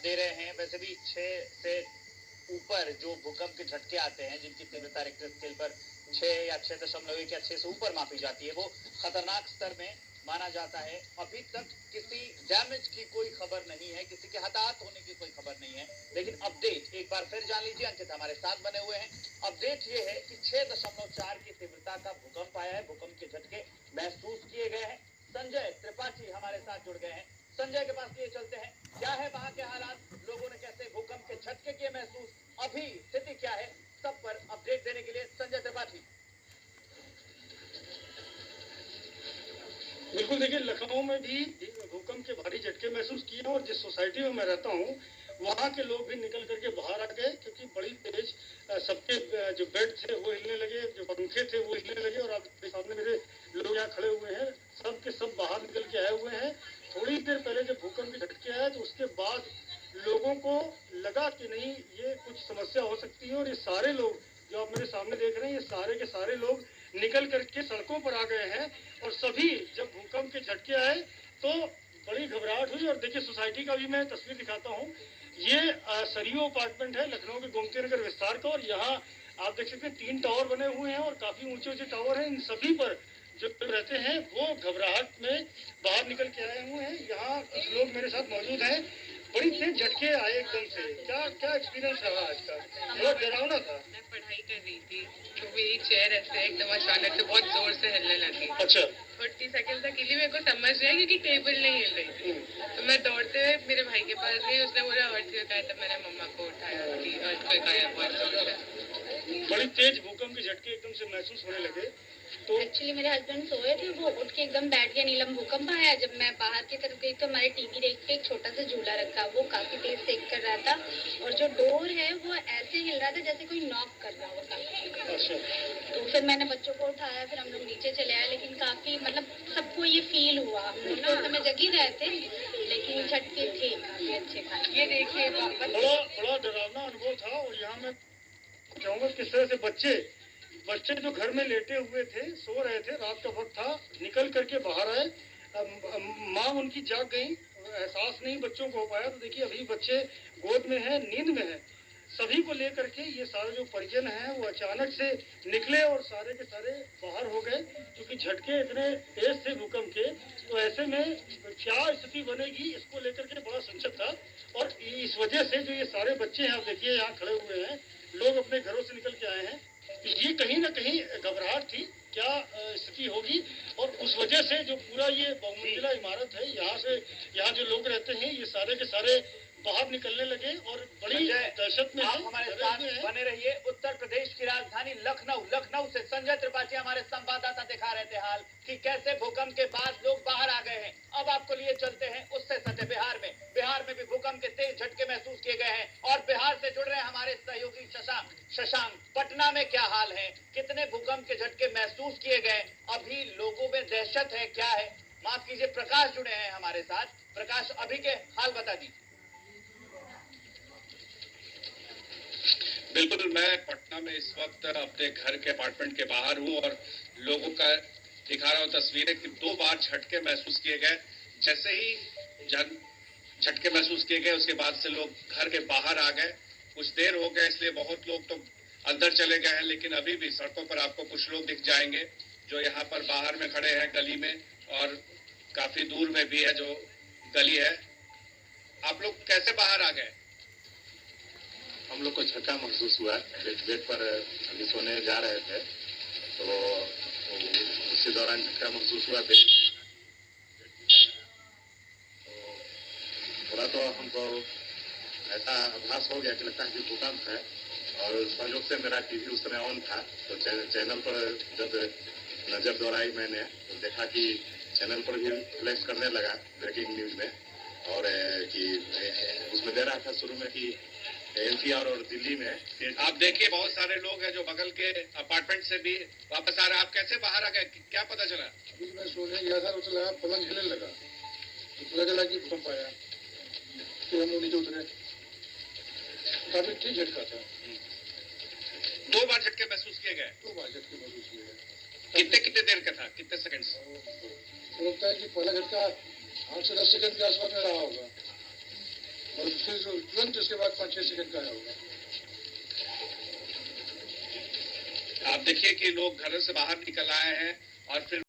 दे रहे हैं। वैसे भी 6 से ऊपर जो भूकंप के झटके आते हैं, जिनकी तीव्रता रिक्टर स्केल पर 6 या 6.1 या 6 से ऊपर मापी जाती है, वो खतरनाक स्तर में माना जाता है। अभी तक किसी डैमेज की कोई खबर नहीं है, किसी के हताहत होने की कोई खबर नहीं है। लेकिन अपडेट एक बार फिर जान लीजिए, अंकित हमारे साथ बने हुए हैं। अपडेट ये है कि 6.4 की तीव्रता का भूकंप आया है, भूकंप के झटके महसूस किए गए हैं। संजय त्रिपाठी हमारे साथ जुड़ गए हैं। संजय के पास लिए चलते हैं, क्या है वहां के हालात, लोगों ने कैसे भूकंप के झटके किए महसूस, अभी स्थिति क्या है, सब पर अपडेट देने के लिए संजय त्रिपाठी। बिल्कुल, देखिए लखनऊ में भी भूकंप के भारी झटके महसूस किए और जिस सोसाइटी में मैं रहता हूँ वहाँ के लोग भी निकल करके बाहर आ गए, क्योंकि बड़ी तेज सबके जो बेड थे वो हिलने लगे, जो पंखे थे वो हिलने लगे। और आपके सामने मेरे लोग यहाँ खड़े हुए हैं, सब के सब बाहर निकल के आए हुए हैं। थोड़ी देर पहले जब भूकंप के झटके आए तो उसके बाद लोगों को लगा कि नहीं ये कुछ समस्या हो सकती है, और ये सारे लोग जो आप मेरे सामने देख रहे हैं, ये सारे के सारे लोग निकल करके सड़कों पर आ गए हैं। और सभी जब भूकंप के झटके आए तो बड़ी घबराहट हुई। और देखिए सोसाइटी का भी मैं तस्वीर दिखाता हूँ, ये सरयू अपार्टमेंट है लखनऊ के गोमती नगर विस्तार का, और यहाँ आप देख सकते हैं 3 टावर बने हुए हैं और काफी ऊंचे ऊंचे टावर हैं। इन सभी पर जो रहते हैं वो घबराहट में बाहर निकल के आए हुए हैं। यहाँ कुछ लोग मेरे साथ मौजूद हैं। बड़ी तेज झटके आए एकदम से, क्या क्या एक्सपीरियंस रहा आज का? बहुत डरावना था। मैं पढ़ाई कर रही थी तो मेरी चेयर ऐसे एकदम अचानक से बहुत जोर से हिलने लगी। अच्छा। 30 सेकंड तक हिली, मेरे को समझ नहीं आया क्योंकि टेबल नहीं हिल रही थी। तो मैं दौड़ते हुए मेरे भाई के पास गई, उसने बोला अर्थक्वेक आया, तब मैंने मम्मा को उठाया कि अर्थक्वेक आया बहुत जोर से। बड़ी तेज भूकंप के झटके एकदम से महसूस होने लगे। तो एक्चुअली मेरे हस्बैंड सोए थे, वो उठ के एकदम बैठ गया। नीलम भूकंप आया, जब मैं बाहर की तरफ गई तो हमारे टीवी देख के एक छोटा सा झूला रखा, वो काफी तेज सेक कर रहा था और जो डोर है वो ऐसे हिल रहा था जैसे कोई नॉक कर रहा होता। अच्छा। तो फिर मैंने बच्चों को उठाया, फिर हम लोग नीचे चले आए। लेकिन काफी मतलब सबको ये फील हुआ, हम लोग तो समय जगी रहे थे लेकिन झटके थे काफी अच्छे खासे। ये देखिए बड़ा डरावना अनुभव था। और यहाँ मैं चाहूंगा किस तरह से बच्चे जो घर में लेटे हुए थे, सो रहे थे, रात का वक्त था, निकल करके बाहर आए। माँ उनकी जाग गई, एहसास नहीं बच्चों को हो पाया। तो देखिए अभी बच्चे गोद में हैं, नींद में हैं। सभी को लेकर के ये सारे जो परिजन हैं वो अचानक से निकले और सारे के सारे बाहर हो गए, क्योंकि झटके इतने तेज थे भूकंप के। तो ऐसे में क्या स्थिति बनेगी इसको लेकर के बड़ा संकट था। और इस वजह से जो ये सारे बच्चे हैं, आप देखिए यहाँ खड़े हुए हैं, लोग अपने घरों से निकल के आए हैं। ये कहीं ना कहीं घबराहट थी, क्या स्थिति होगी। और उस वजह से जो पूरा ये बहुमंजिला इमारत है, यहाँ जो लोग रहते हैं ये सारे के सारे बाहर निकलने लगे और बड़ी दहशत में आप हमारे साथ बने रहिए। उत्तर प्रदेश की राजधानी लखनऊ से संजय त्रिपाठी हमारे संवाददाता दिखा रहे थे हाल कि कैसे भूकंप के बाद लोग बाहर आ गए हैं। अब आपको लिए चलते हैं उससे सटे बिहार में भी भूकंप के तेज झटके महसूस किए गए हैं। और बिहार से जुड़ रहे हैं हमारे सहयोगी शशांक। पटना में क्या हाल है, कितने भूकंप के झटके महसूस किए गए, अभी लोगों में दहशत है, क्या है? माफ कीजिए, प्रकाश जुड़े हैं हमारे साथ। प्रकाश, अभी के हाल बता दीजिए। बिल्कुल, मैं पटना में इस वक्त अपने घर के अपार्टमेंट के बाहर हूँ और लोगों का दिखा रहा हूँ तस्वीरें कि 2 बार झटके महसूस किए गए। जैसे ही झटके महसूस किए गए उसके बाद से लोग घर के बाहर आ गए। कुछ देर हो गए इसलिए बहुत लोग तो अंदर चले गए हैं, लेकिन अभी भी सड़कों पर आपको कुछ लोग दिख जाएंगे जो यहाँ पर बाहर में खड़े हैं गली में, और काफी दूर में भी है जो गली है। आप लोग कैसे बाहर आ गए? हम लोग को झटका महसूस हुआ, बेड पर अभी सोने जा रहे थे तो उसी दौरान झटका महसूस हुआ। तो थोड़ा तो हमको ऐसा आभास हो गया कि लगता है कि भूकंप है। और संयोग से मेरा टीवी उस समय ऑन था, तो चैनल पर जब नजर दौड़ाई मैंने तो देखा कि चैनल पर भी फ्लैश करने लगा ब्रेकिंग न्यूज में, और कि उसमें दे रहा था शुरू में कि एनसीआर और दिल्ली में। आप देखिए बहुत सारे लोग हैं जो बगल के अपार्टमेंट से भी वापस आ रहे हैं। आप कैसे बाहर आ गए, क्या पता चला? अभी मैं सोने गया था, तो लगा पलंग हिलने लगा, तो पता चला कि भूकंप आया। फिर हम लोग नीचे उतरे, काफी तेज झटका था। 2 बार झटके महसूस किए गए। 2 बार झटके महसूस किए गए। कितने देर का था, कितने सेकंड? लगता है कि पहला झटका 8 से 10 सेकंड के आसपास में रहा होगा। और फिर तुरंत उसके बाद 5-6 सेकंड गायब हो गया। आप देखिए कि लोग घर से बाहर निकल आए हैं और फिर